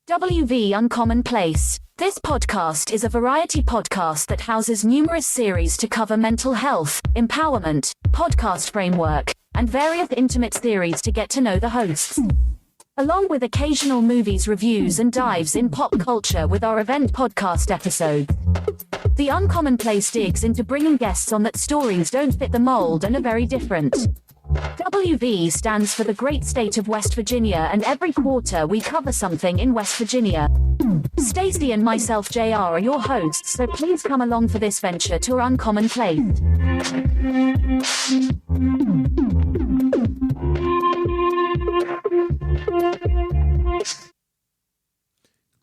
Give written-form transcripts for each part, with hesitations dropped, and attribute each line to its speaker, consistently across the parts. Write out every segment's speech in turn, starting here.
Speaker 1: WV Uncommonplace. This podcast is a variety podcast that houses numerous series to cover mental health, empowerment, podcast framework, and various intimate theories to get to know the hosts. Along with occasional movies reviews and dives in pop culture with our event podcast episodes. The Uncommonplace digs into bringing guests on that stories don't fit the mold and are very different. WV stands for the great state of West Virginia, and every quarter we cover something in West Virginia. Stacy and myself, JR, are your hosts, so please come along for this venture to Uncommonplace.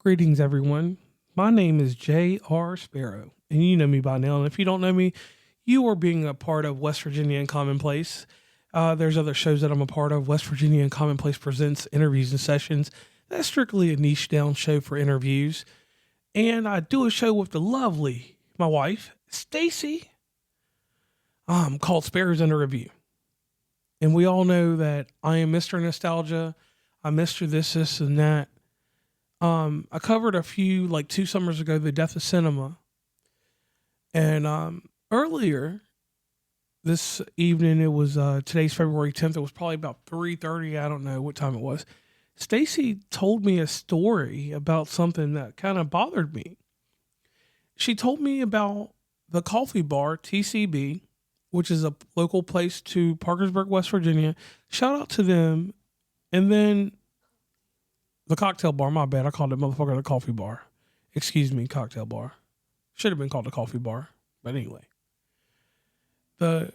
Speaker 2: Greetings, everyone. My name is J.R. Sparrow, and you know me by now. And if you don't know me, you are being a part of West Virginia Uncommonplace. There's other shows that I'm a part of. West Virginia Uncommonplace presents interviews and sessions. That's strictly a niche down show for interviews. And I do a show with the lovely, my wife, Stacy, called Sparrows Under Review. And we all know that I am Mr. Nostalgia. I'm Mr. This, and that. I covered a few, like 2 summers ago, the death of cinema. And earlier this evening, it was today's February 10th. It was probably about 3:30. I don't know what time it was. Stacy told me a story about something that kind of bothered me. She told me about the coffee bar, TCB, which is a local place to Parkersburg, West Virginia. Shout out to them. And then the cocktail bar, my bad. I called it motherfucker the coffee bar. Excuse me, cocktail bar. Should have been called the coffee bar. But anyway. The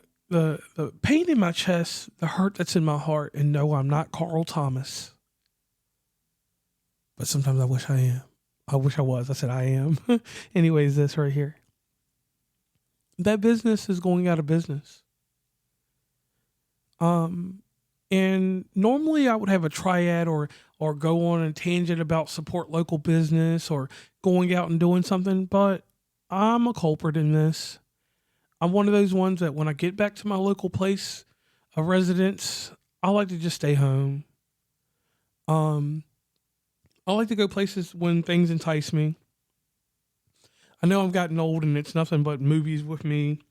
Speaker 2: pain in my chest, the hurt that's in my heart, and no, I'm not Carl Thomas. But sometimes I wish I am. I wish I was. I said I am. Anyways, this right here. That business is going out of business. And normally I would have a triad or go on a tangent about support local business or going out and doing something, but I'm a culprit in this. I'm one of those ones that when I get back to my local place of residence, I like to just stay home. I like to go places when things entice me. I know I've gotten old and it's nothing but movies with me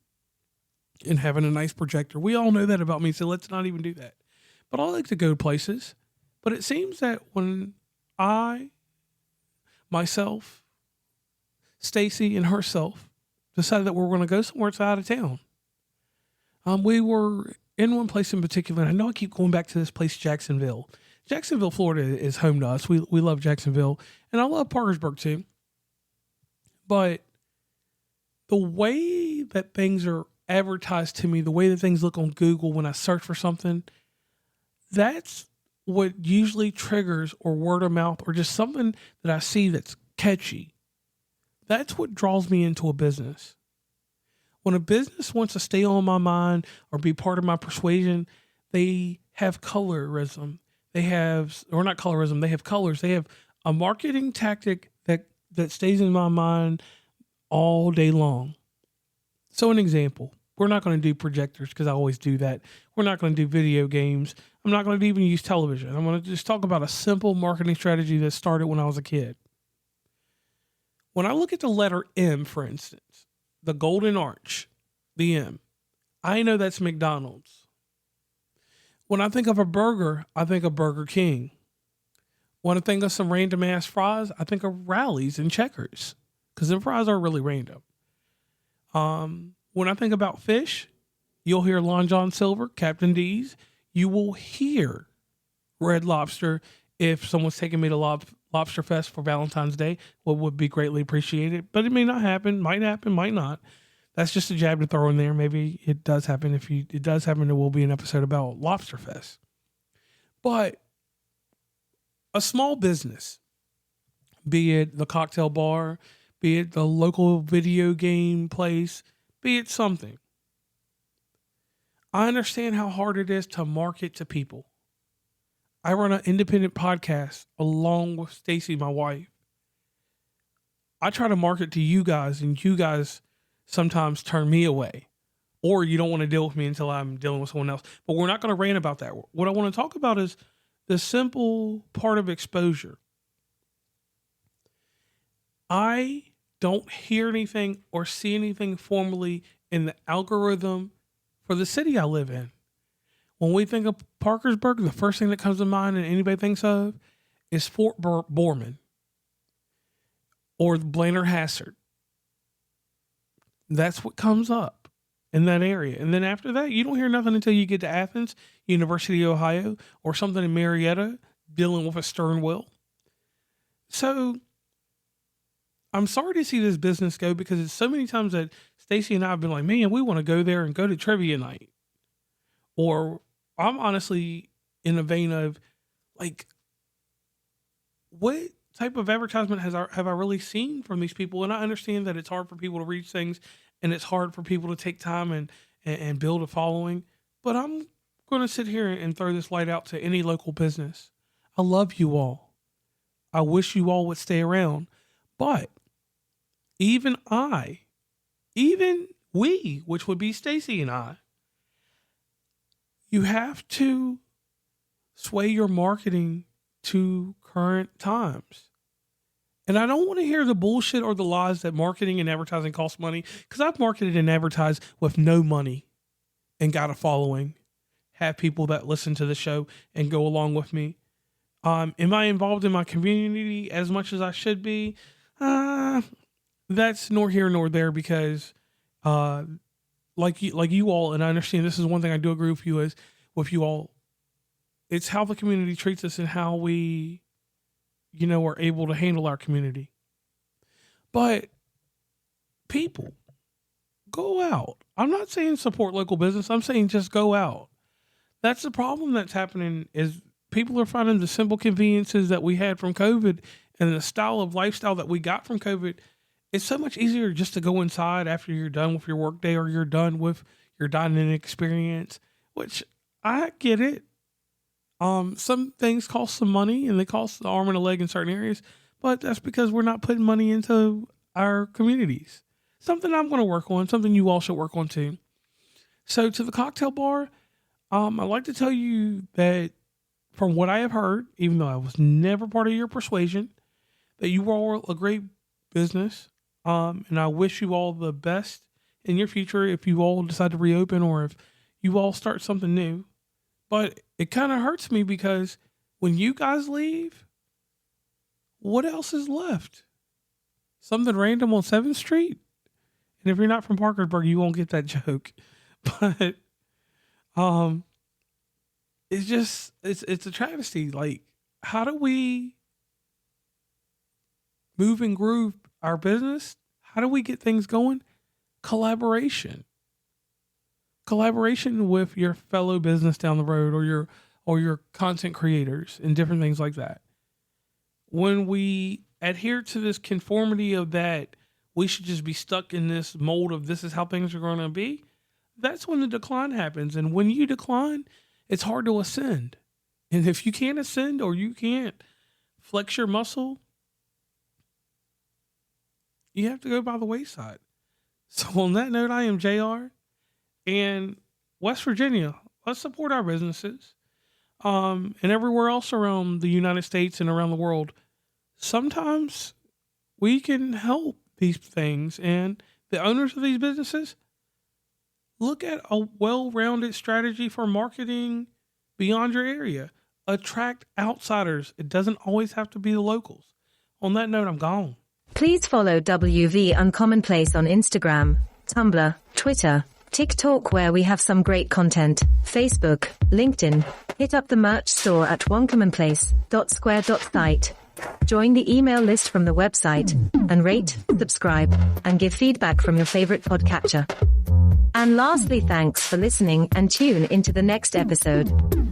Speaker 2: and having a nice projector. We all know that about me, so let's not even do that. But I like to go places. But it seems that when I, myself, Stacy, and herself decided that we were going to go somewhere out of town. We were in one place in particular, and I know I keep going back to this place, Jacksonville. Jacksonville, Florida is home to us. We love Jacksonville, and I love Parkersburg too. But the way that things are advertised to me, the way that things look on Google when I search for something, that's what usually triggers, or word of mouth, or just something that I see that's catchy. That's what draws me into a business. When a business wants to stay on my mind or be part of my persuasion, they have colorism. They have, or not colorism, they have colors. They have a marketing tactic that stays in my mind all day long. So an example, we're not going to do projectors because I always do that. We're not going to do video games. I'm not going to even use television. I'm going to just talk about a simple marketing strategy that started when I was a kid. When I look at the letter M, for instance, the golden arch, the M, I know that's McDonald's. When I think of a burger, I think of Burger King. When I think of some random ass fries, I think of Rallies and Checkers, because the fries are really random. When I think about fish, you'll hear Long John Silver, Captain D's. You will hear Red Lobster if someone's taking me to Lobster Fest for Valentine's Day, what would be greatly appreciated. But it may not happen, might not. That's just a jab to throw in there. Maybe it does happen. If it does happen, there will be an episode about Lobster Fest. But a small business, be it the cocktail bar, be it the local video game place, be it something. I understand how hard it is to market to people. I run an independent podcast along with Stacy, my wife. I try to market to you guys, and you guys sometimes turn me away, or you don't want to deal with me until I'm dealing with someone else. But we're not going to rant about that. What I want to talk about is the simple part of exposure. I don't hear anything or see anything formally in the algorithm for the city I live in. When we think of Parkersburg, the first thing that comes to mind and anybody thinks of is Fort Borman or Blanner-Hassard. That's what comes up in that area. And then after that, you don't hear nothing until you get to Athens, University of Ohio, or something in Marietta dealing with a stern will. So I'm sorry to see this business go, because it's so many times that Stacy and I have been like, man, we want to go there and go to trivia night. Or I'm honestly in a vein of like, what type of advertisement have I really seen from these people? And I understand that it's hard for people to reach things, and it's hard for people to take time and build a following. But I'm going to sit here and throw this light out to any local business. I love you all. I wish you all would stay around. But even we, which would be Stacy and I, you have to sway your marketing to current times. And I don't want to hear the bullshit or the lies that marketing and advertising costs money, because I've marketed and advertised with no money and got a following, have people that listen to the show and go along with me. Am I involved in my community as much as I should be? That's nor here nor there, because like you all, and I understand this is one thing I do agree with you all, it's how the community treats us and how we, are able to handle our community. But people, go out. I'm not saying support local business. I'm saying just go out. That's the problem that's happening, is people are finding the simple conveniences that we had from COVID and the lifestyle that we got from COVID. It's so much easier just to go inside after you're done with your work day or you're done with your dining experience, which I get it. Some things cost some money and they cost an arm and a leg in certain areas, but that's because we're not putting money into our communities. Something I'm going to work on, something you all should work on too. So to the cocktail bar, I'd like to tell you that from what I have heard, even though I was never part of your persuasion, that you all are a great business. And I wish you all the best in your future if you all decide to reopen or if you all start something new. But it kind of hurts me, because when you guys leave, what else is left? Something random on 7th Street? And if you're not from Parkersburg, you won't get that joke. But it's a travesty. Like, how do we move and groove our business? How do we get things going? Collaboration with your fellow business down the road, or your content creators and different things like that. When we adhere to this conformity of that, we should just be stuck in this mold of this is how things are going to be. That's when the decline happens. And when you decline, it's hard to ascend. And if you can't ascend or you can't flex your muscle, you have to go by the wayside. So on that note, I am JR, and West Virginia, let's support our businesses. And everywhere else around the United States and around the world. Sometimes we can help these things, and the owners of these businesses, look at a well-rounded strategy for marketing beyond your area. Attract outsiders. It doesn't always have to be the locals. On that note, I'm gone.
Speaker 3: Please follow WV Uncommonplace on Instagram, Tumblr, Twitter, TikTok, where we have some great content, Facebook, LinkedIn. Hit up the merch store at oncommonplace.square.site. Join the email list from the website, and rate, subscribe, and give feedback from your favorite podcatcher. And lastly, thanks for listening, and tune into the next episode.